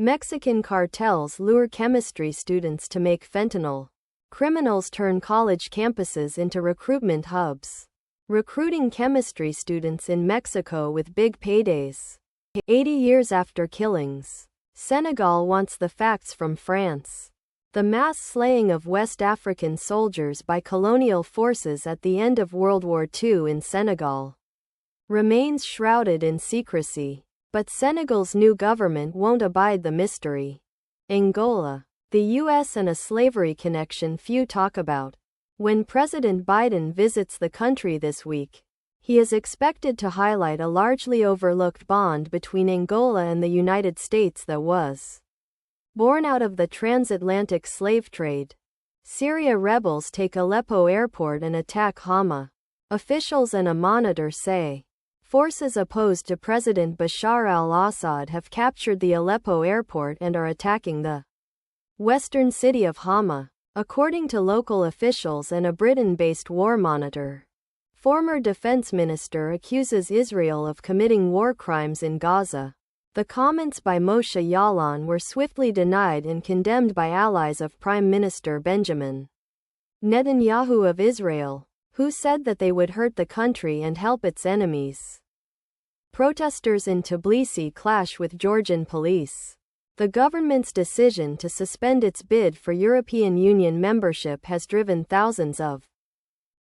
Mexican cartels lure chemistry students to make fentanyl. Criminals turn college campuses into recruitment hubs. Recruiting chemistry students in Mexico with big paydays. 80 years after killings. Senegal wants the facts from France. The mass slaying of West African soldiers by colonial forces at the end of World War II in Senegal remains shrouded in secrecy. But Senegal's new government won't abide the mystery. Angola. The US and a slavery connection few talk about. When President Biden visits the country this week, he is expected to highlight a largely overlooked bond between Angola and the United States that was born out of the transatlantic slave trade. Syria rebels take Aleppo airport and attack Hama. Officials and a monitor say forces opposed to President Bashar al-Assad have captured the Aleppo airport and are attacking the western city of Hama, according to local officials and a Britain-based war monitor. Former defense minister accuses Israel of committing war crimes in Gaza. The comments by Moshe Yaalon were swiftly denied and condemned by allies of Prime Minister Benjamin Netanyahu of Israel, who said that they would hurt the country and help its enemies. Protesters in Tbilisi clash with Georgian police. The government's decision to suspend its bid for European Union membership has driven thousands of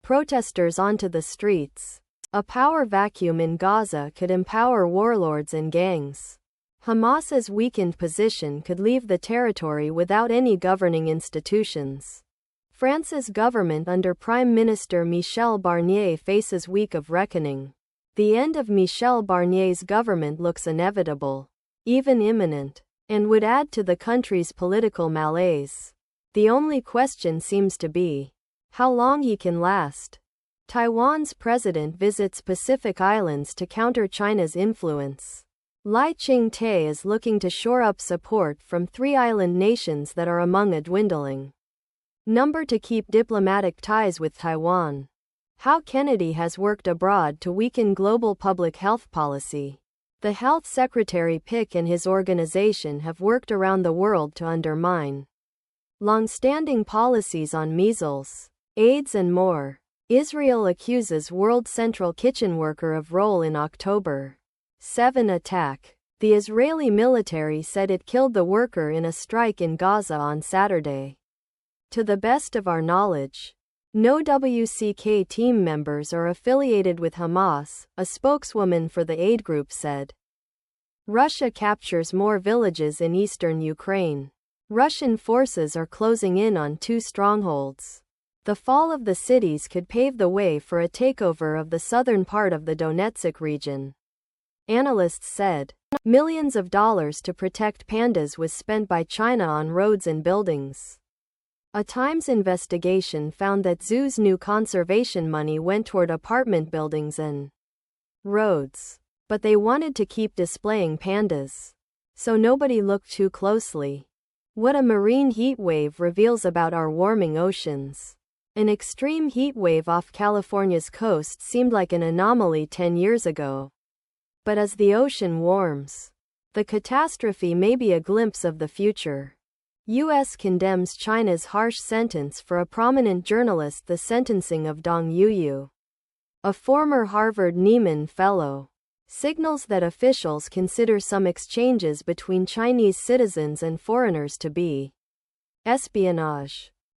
protesters onto the streets. A power vacuum in Gaza could empower warlords and gangs. Hamas's weakened position could leave the territory without any governing institutions. France's government under Prime Minister Michel Barnier faces week of reckoning. The end of Michel Barnier's government looks inevitable, even imminent, and would add to the country's political malaise. The only question seems to be how long he can last. Taiwan's president visits Pacific Islands to counter China's influence. Lai Ching-te is looking to shore up support from 3 island nations that are among a dwindling number to keep diplomatic ties with Taiwan. How Kennedy has worked abroad to weaken global public health policy. The Health Secretary Pick and his organization have worked around the world to undermine long-standing policies on measles, AIDS and more. Israel accuses World Central Kitchen worker of role in October 7 attack. The Israeli military said it killed the worker in a strike in Gaza on Saturday. To the best of our knowledge, no WCK team members are affiliated with Hamas, a spokeswoman for the aid group said. Russia captures more villages in eastern Ukraine. Russian forces are closing in on 2 strongholds. The fall of the cities could pave the way for a takeover of the southern part of the Donetsk region. Analysts said millions of dollars to protect pandas was spent by China on roads and buildings. A Times investigation found that zoos' new conservation money went toward apartment buildings and roads. But they wanted to keep displaying pandas, so nobody looked too closely. What a marine heat wave reveals about our warming oceans. An extreme heat wave off California's coast seemed like an anomaly 10 years ago. But as the ocean warms, the catastrophe may be a glimpse of the future. U.S. condemns China's harsh sentence for a prominent journalist. The sentencing of Dong Yuyu, a former Harvard Nieman Fellow, signals that officials consider some exchanges between Chinese citizens and foreigners to be espionage.